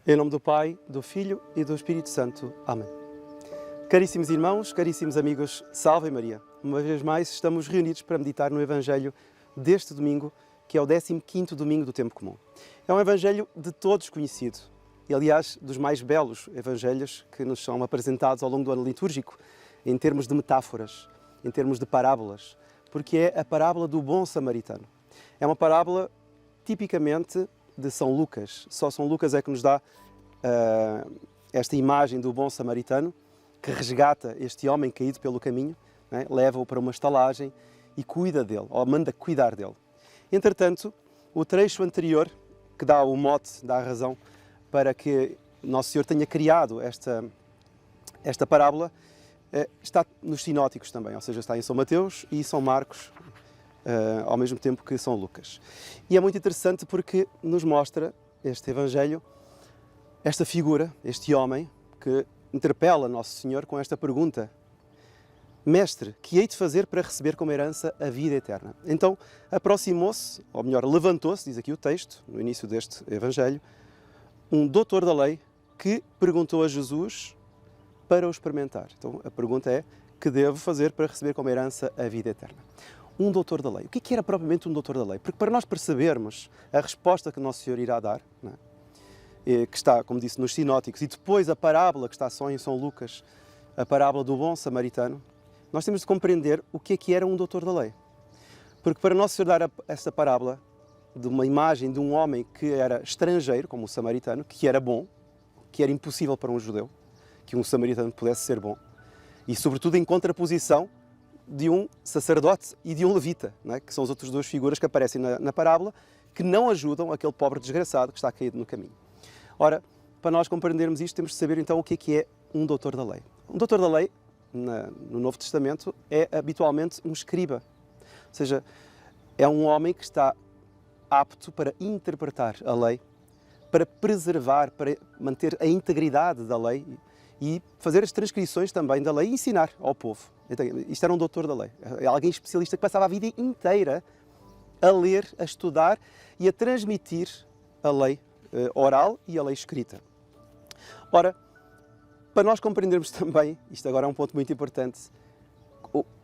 Em nome do Pai, do Filho e do Espírito Santo. Amém. Caríssimos irmãos, caríssimos amigos, salve Maria. Uma vez mais estamos reunidos para meditar no Evangelho deste domingo, que é o 15º domingo do tempo comum. É um Evangelho de todos conhecido e, aliás, dos mais belos Evangelhos que nos são apresentados ao longo do ano litúrgico, em termos de metáforas, em termos de parábolas, porque é a parábola do bom samaritano. É uma parábola tipicamente de São Lucas. Só São Lucas é que nos dá esta imagem do bom samaritano que resgata este homem caído pelo caminho, né? Leva-o para uma estalagem e cuida dele, ou manda cuidar dele. Entretanto, o trecho anterior, que dá o mote, dá a razão para que Nosso Senhor tenha criado esta parábola, está nos sinóticos também, ou seja, está em São Mateus e São Marcos, ao mesmo tempo que São Lucas. E é muito interessante porque nos mostra este Evangelho, esta figura, este homem que interpela Nosso Senhor com esta pergunta: Mestre, que hei de fazer para receber como herança a vida eterna? Então aproximou-se, ou melhor, levantou-se, diz aqui o texto, no início deste Evangelho, um doutor da lei que perguntou a Jesus para o experimentar. Então a pergunta é: que devo fazer para receber como herança a vida eterna? Um doutor da lei. O que era propriamente um doutor da lei? Porque para nós percebermos a resposta que Nosso Senhor irá dar, não é? Que está, como disse, nos sinóticos, e depois a parábola que está só em São Lucas, a parábola do bom samaritano, nós temos de compreender o que era um doutor da lei. Porque para Nosso Senhor dar esta parábola de uma imagem de um homem que era estrangeiro, como o samaritano, que era bom, que era impossível para um judeu, que um samaritano pudesse ser bom, e sobretudo em contraposição de um sacerdote e de um levita, não é? Que são as outras duas figuras que aparecem na parábola, que não ajudam aquele pobre desgraçado que está caído no caminho. Ora, para nós compreendermos isto, temos de saber então o que é um doutor da lei. Um doutor da lei, no Novo Testamento, é habitualmente um escriba, ou seja, é um homem que está apto para interpretar a lei, para preservar, para manter a integridade da lei e fazer as transcrições também da lei e ensinar ao povo. Então, isto era um doutor da lei. É alguém especialista que passava a vida inteira a ler, a estudar e a transmitir a lei oral e a lei escrita. Ora, para nós compreendermos também, isto agora é um ponto muito importante,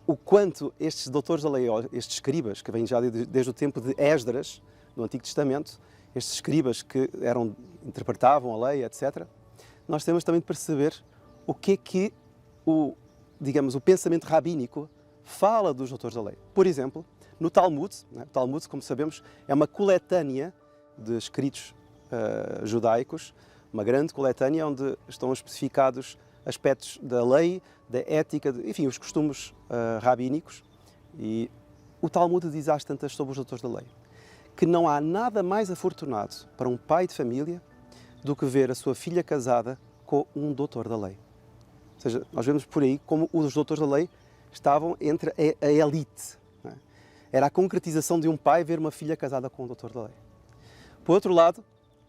o quanto estes doutores da lei, estes escribas, que vêm já desde o tempo de Esdras, no Antigo Testamento, estes escribas que interpretavam a lei, etc., nós temos também de perceber o que o pensamento rabínico fala dos doutores da lei. Por exemplo, no Talmud, né? O Talmud, como sabemos, é uma coletânea de escritos judaicos, uma grande coletânea onde estão especificados aspectos da lei, da ética, enfim, os costumes rabínicos. E o Talmud diz às tantas sobre os doutores da lei que não há nada mais afortunado para um pai de família do que ver a sua filha casada com um doutor da lei. Ou seja, nós vemos por aí como os doutores da lei estavam entre a elite. Não é? Era a concretização de um pai ver uma filha casada com um doutor da lei. Por outro lado,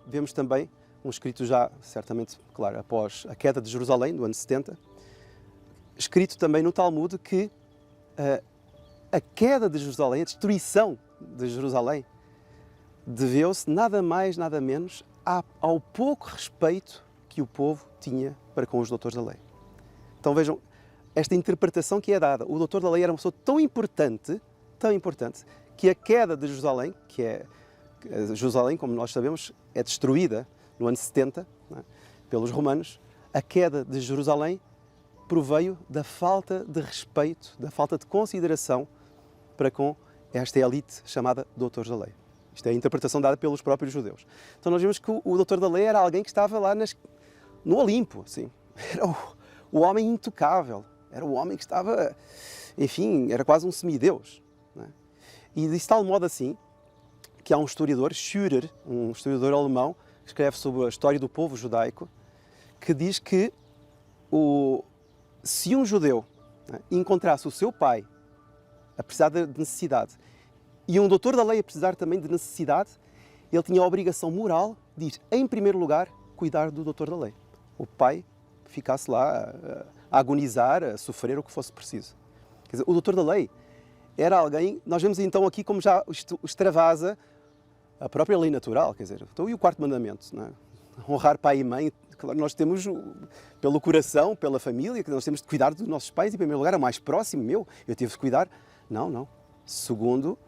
vemos também um escrito já, certamente, claro, após a queda de Jerusalém, no ano 70, escrito também no Talmud que a queda de Jerusalém, a destruição de Jerusalém, deveu-se nada mais, nada menos ao pouco respeito que o povo tinha para com os doutores da lei. Então vejam, esta interpretação que é dada. O doutor da lei era uma pessoa tão importante, que a queda de Jerusalém, Jerusalém, como nós sabemos, é destruída no ano 70, não é? Pelos romanos, a queda de Jerusalém proveio da falta de respeito, da falta de consideração para com esta elite chamada doutores da lei. Isto é a interpretação dada pelos próprios judeus. Então nós vimos que o doutor da lei era alguém que estava lá no Olimpo, assim. Era o homem intocável, era o homem que estava, enfim, era quase um semideus. Não é? E de tal modo assim, que há um historiador, Schürer, um historiador alemão, que escreve sobre a história do povo judaico, que diz que se um judeu, não é, encontrasse o seu pai a precisar de necessidade e um doutor da lei a precisar também de necessidade, ele tinha a obrigação moral de ir, em primeiro lugar, cuidar do doutor da lei. O pai ficasse lá a agonizar, a sofrer o que fosse preciso. Quer dizer, o doutor da lei era alguém, nós vemos então aqui como já extravasa a própria lei natural, quer dizer, então e o quarto mandamento, não é? honrar pai e mãe. Claro, nós temos, pelo coração, pela família, que nós temos de cuidar dos nossos pais, em primeiro lugar, é o mais próximo meu, eu tive de cuidar. Não, não. Segundo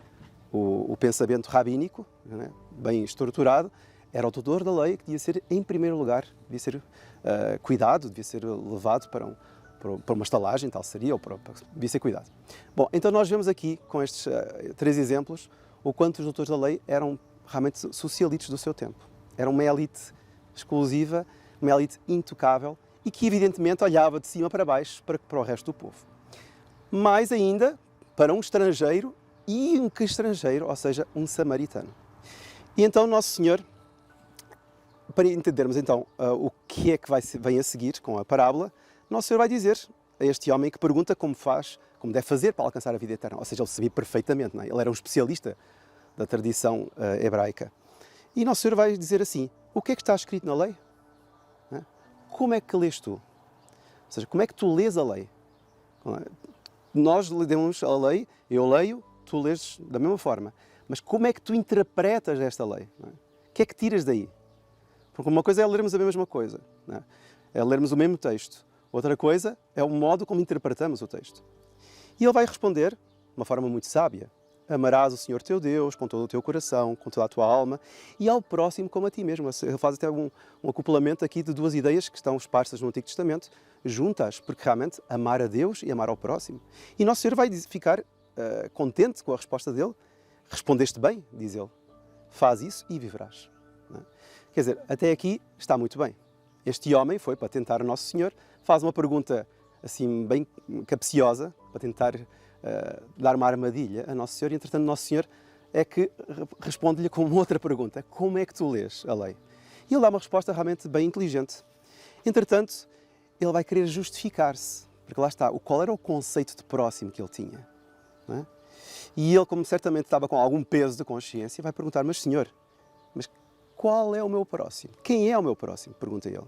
o pensamento rabínico, né, bem estruturado, era o tutor da lei que devia ser, em primeiro lugar, devia ser cuidado, devia ser levado para uma estalagem, tal seria, devia ser cuidado. Bom, então nós vemos aqui, com estes 3 exemplos, o quanto os doutores da lei eram realmente socialites do seu tempo. Eram uma elite exclusiva, uma elite intocável e que evidentemente olhava de cima para baixo para o resto do povo. Mais ainda, para um estrangeiro, e um que estrangeiro, ou seja, um samaritano. E então Nosso Senhor, para entendermos então o que é que vem a seguir com a parábola, Nosso Senhor vai dizer a este homem que pergunta como deve fazer para alcançar a vida eterna. Ou seja, ele sabia perfeitamente, não é? Ele era um especialista da tradição hebraica. E Nosso Senhor vai dizer assim, o que é que está escrito na lei? Como é que lês tu? Ou seja, como é que tu lês a lei? Nós lemos a lei, eu leio, tu lês da mesma forma. Mas como é que tu interpretas esta lei? O que é que tiras daí? Porque uma coisa é lermos a mesma coisa, é lermos o mesmo texto. Outra coisa é o modo como interpretamos o texto. E ele vai responder, de uma forma muito sábia, amarás o Senhor teu Deus com todo o teu coração, com toda a tua alma, e ao próximo como a ti mesmo. Ele faz até um acoplamento aqui de 2 ideias que estão exparsas no Antigo Testamento, juntas, porque realmente amar a Deus e amar ao próximo. E Nosso Senhor vai ficar contente com a resposta dele. Respondeste bem, diz ele. Faz isso e viverás. Quer dizer, até aqui está muito bem. Este homem foi para tentar Nosso Senhor, faz uma pergunta assim bem capciosa, para tentar dar uma armadilha a Nosso Senhor, e entretanto Nosso Senhor é que responde-lhe com outra pergunta, como é que tu lês a lei? E ele dá uma resposta realmente bem inteligente. Entretanto, ele vai querer justificar-se, porque lá está, qual era o conceito de próximo que ele tinha? Não é? E ele, como certamente estava com algum peso de consciência, vai perguntar, mas Senhor, mas qual é o meu próximo? Quem é o meu próximo? Pergunta ele.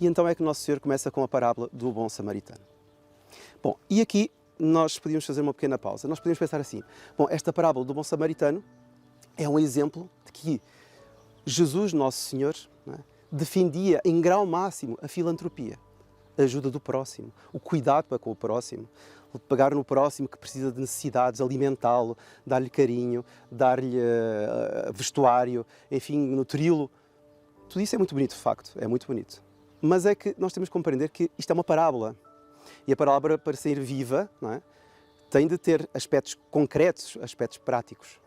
E então é que Nosso Senhor começa com a parábola do bom samaritano. Bom, e aqui nós podíamos fazer uma pequena pausa. Nós podíamos pensar assim, bom, esta parábola do bom samaritano é um exemplo de que Jesus, Nosso Senhor, defendia em grau máximo a filantropia, a ajuda do próximo, o cuidado para com o próximo, o pegar no próximo que precisa de necessidades, alimentá-lo, dar-lhe carinho, dar-lhe vestuário, enfim, nutri-lo. Tudo isso é muito bonito, de facto, é muito bonito. Mas é que nós temos que compreender que isto é uma parábola. E a parábola, para ser viva, tem de ter aspectos concretos, aspectos práticos.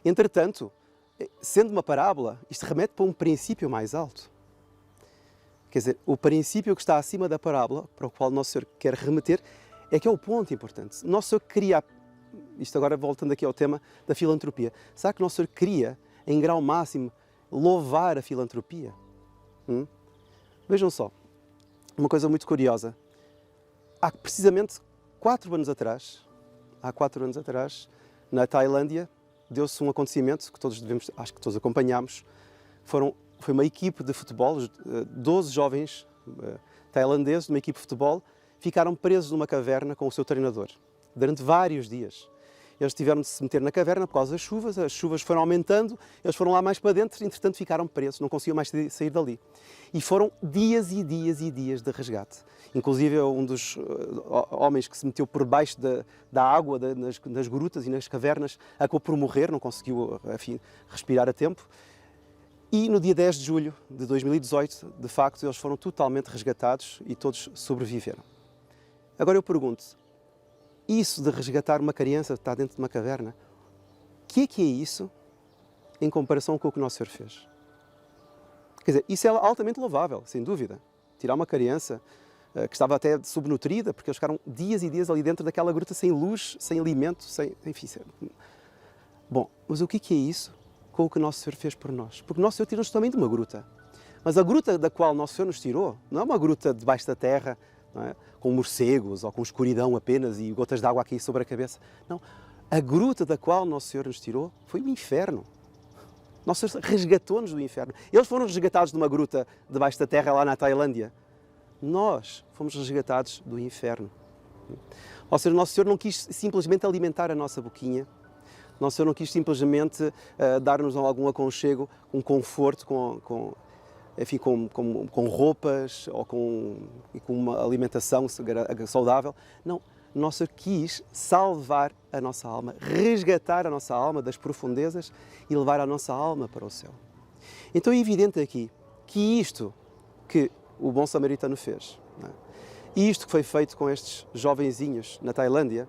Entretanto, sendo uma parábola, isto remete para um princípio mais alto. Quer dizer, o princípio que está acima da parábola, para o qual Nosso Senhor quer remeter, é que é o ponto importante. Nosso Senhor queria, isto agora voltando aqui ao tema da filantropia, será que Nosso Senhor queria, em grau máximo, louvar a filantropia? Vejam só, uma coisa muito curiosa. Há precisamente 4 anos atrás, na Tailândia, deu-se um acontecimento que acho que todos acompanhámos. Foi uma equipe de futebol, 12 jovens tailandeses de uma equipe de futebol, ficaram presos numa caverna com o seu treinador, durante vários dias. Eles tiveram de se meter na caverna por causa das chuvas, as chuvas foram aumentando, eles foram lá mais para dentro, entretanto ficaram presos, não conseguiam mais sair dali. E foram dias e dias e dias de resgate. Inclusive um dos homens que se meteu por baixo da água, nas grutas e nas cavernas, acabou por morrer, não conseguiu, enfim, respirar a tempo. E no dia 10 de julho de 2018, de facto, eles foram totalmente resgatados e todos sobreviveram. Agora eu pergunto, isso de resgatar uma criança que está dentro de uma caverna, o que é isso em comparação com o que o Nosso Senhor fez? Quer dizer, isso é altamente louvável, sem dúvida. Tirar uma criança que estava até subnutrida, porque eles ficaram dias e dias ali dentro daquela gruta sem luz, sem alimento, enfim. Bom, mas o que é isso com o que o Nosso Senhor fez por nós? Porque o Nosso Senhor tirou-nos também de uma gruta. Mas a gruta da qual o Nosso Senhor nos tirou não é uma gruta debaixo da terra, não é? Com morcegos ou com escuridão apenas e gotas de água aqui sobre a cabeça. Não. A gruta da qual o Nosso Senhor nos tirou foi o inferno. Nosso Senhor resgatou-nos do inferno. Eles foram resgatados de uma gruta debaixo da terra lá na Tailândia. Nós fomos resgatados do inferno. Ou seja, o Nosso Senhor não quis simplesmente alimentar a nossa boquinha. Nosso Senhor não quis simplesmente dar-nos algum aconchego, um conforto, enfim, com roupas ou com uma alimentação saudável. Não, nosso Senhor quis salvar a nossa alma, resgatar a nossa alma das profundezas e levar a nossa alma para o céu. Então é evidente aqui que isto que o bom samaritano fez, não é? Isto que foi feito com estes jovenzinhos na Tailândia,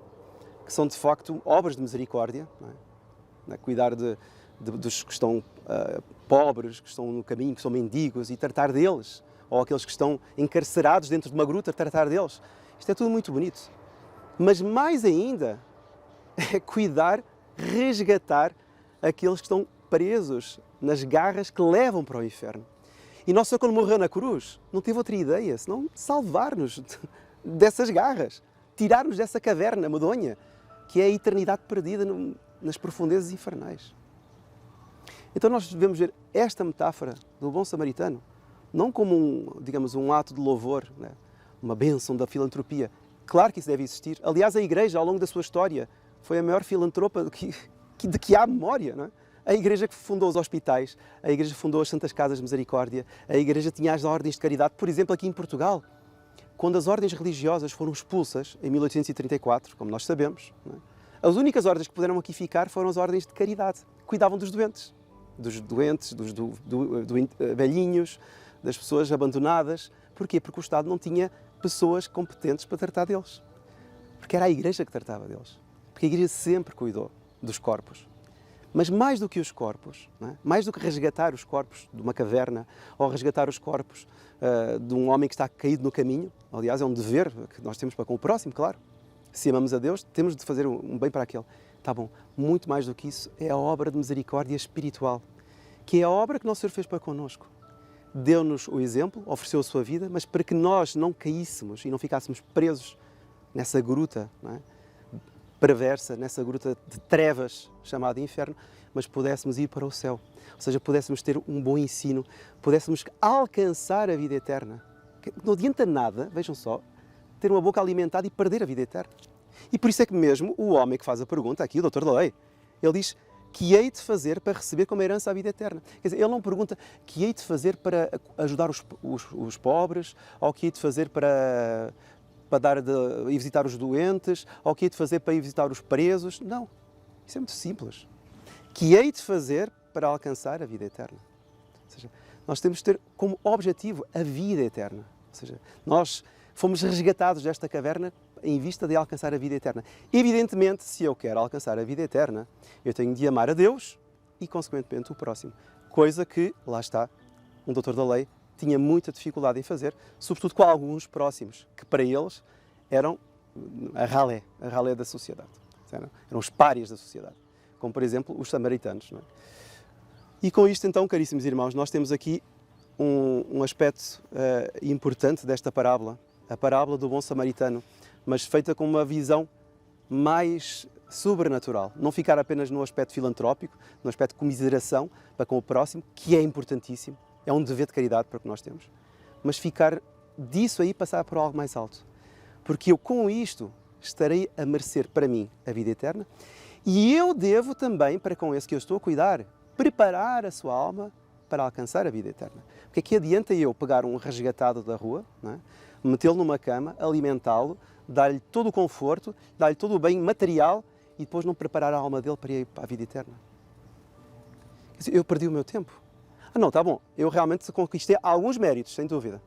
que são de facto obras de misericórdia, não é? Cuidar dos que estão pobres, que estão no caminho, que são mendigos, e tratar deles, ou aqueles que estão encarcerados dentro de uma gruta, tratar deles. Isto é tudo muito bonito. Mas mais ainda é cuidar, resgatar aqueles que estão presos nas garras que levam para o inferno. E Nosso Senhor, quando morreu na cruz, não teve outra ideia senão salvar-nos dessas garras, tirar-nos dessa caverna medonha, que é a eternidade perdida nas profundezas infernais. Então nós devemos ver esta metáfora do bom samaritano não como digamos, um ato de louvor, né? Uma bênção da filantropia. Claro que isso deve existir. Aliás, a Igreja, ao longo da sua história, foi a maior filantropa de que há memória, não é? A Igreja que fundou os hospitais, a Igreja que fundou as Santas Casas de Misericórdia, a Igreja tinha as ordens de caridade. Por exemplo, aqui em Portugal, quando as ordens religiosas foram expulsas, em 1834, como nós sabemos, não é? As únicas ordens que puderam aqui ficar foram as ordens de caridade. Cuidavam dos doentes, dos velhinhos, das pessoas abandonadas. Porquê? Porque o Estado não tinha pessoas competentes para tratar deles. Porque era a Igreja que tratava deles. Porque a Igreja sempre cuidou dos corpos. Mas mais do que os corpos, não é? Mais do que resgatar os corpos de uma caverna ou resgatar os corpos de um homem que está caído no caminho, aliás, é um dever que nós temos para com o próximo, claro. Se amamos a Deus, temos de fazer um bem para aquele. Está bom, muito mais do que isso é a obra de misericórdia espiritual, que é a obra que Nosso Senhor fez para connosco. Deu-nos o exemplo, ofereceu a sua vida, mas para que nós não caíssemos e não ficássemos presos nessa gruta, não é? Perversa, nessa gruta de trevas chamada inferno, mas pudéssemos ir para o céu. Ou seja, pudéssemos ter um bom ensino, pudéssemos alcançar a vida eterna. Não adianta nada, vejam só, ter uma boca alimentada e perder a vida eterna. E por isso é que mesmo o homem que faz a pergunta, aqui o doutor da lei, ele diz: que hei de fazer para receber como herança a vida eterna? Quer dizer, ele não pergunta que hei de fazer para ajudar os pobres, ou que hei de fazer para ir visitar os doentes, ou que hei de fazer para ir visitar os presos. Não, isso é muito simples. Que hei de fazer para alcançar a vida eterna? Ou seja, nós temos de ter como objetivo a vida eterna. Ou seja, nós fomos resgatados desta caverna em vista de alcançar a vida eterna. Evidentemente, se eu quero alcançar a vida eterna, eu tenho de amar a Deus e, consequentemente, o próximo. Coisa que, lá está, um doutor da lei tinha muita dificuldade em fazer, sobretudo com alguns próximos, que para eles eram a ralé da sociedade. Eram os párias da sociedade, como, por exemplo, os samaritanos. Não é? E com isto, então, caríssimos irmãos, nós temos aqui um aspecto importante desta parábola, a parábola do bom samaritano, mas feita com uma visão mais sobrenatural. Não ficar apenas no aspecto filantrópico, no aspecto de comiseração para com o próximo, que é importantíssimo, é um dever de caridade para o que nós temos, mas ficar disso aí passar para algo mais alto. Porque eu com isto estarei a merecer para mim a vida eterna e eu devo também, para com esse que eu estou a cuidar, preparar a sua alma para alcançar a vida eterna. Porque aqui adianta eu pegar um resgatado da rua, não é? Metê-lo numa cama, alimentá-lo, dar-lhe todo o conforto, dar-lhe todo o bem material e depois não preparar a alma dele para ir para a vida eterna. Quer dizer, eu perdi o meu tempo. Não, está bom, eu realmente conquistei alguns méritos, sem dúvida.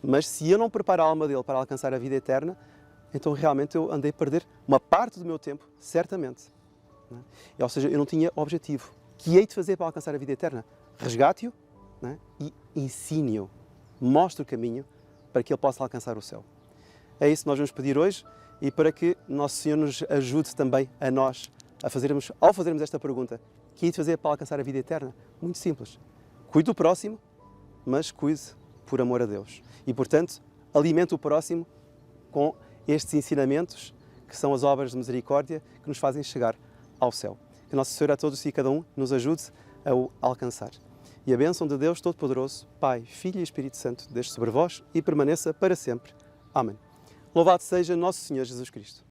Mas se eu não preparo a alma dele para alcançar a vida eterna, então realmente eu andei a perder uma parte do meu tempo, certamente. Não é? Ou seja, eu não tinha objetivo. O que hei de fazer para alcançar a vida eterna? Resgate-o, não é? E ensine-o. Mostre o caminho para que ele possa alcançar o céu. É isso que nós vamos pedir hoje e para que Nosso Senhor nos ajude também a nós, ao fazermos esta pergunta, o que hei de fazer para alcançar a vida eterna? Muito simples. Cuide do próximo, mas cuide por amor a Deus. E, portanto, alimente o próximo com estes ensinamentos que são as obras de misericórdia que nos fazem chegar ao céu. Que Nosso Senhor a todos e cada um nos ajude a o alcançar. E a bênção de Deus Todo-Poderoso, Pai, Filho e Espírito Santo, desde sobre vós e permaneça para sempre. Amém. Louvado seja Nosso Senhor Jesus Cristo.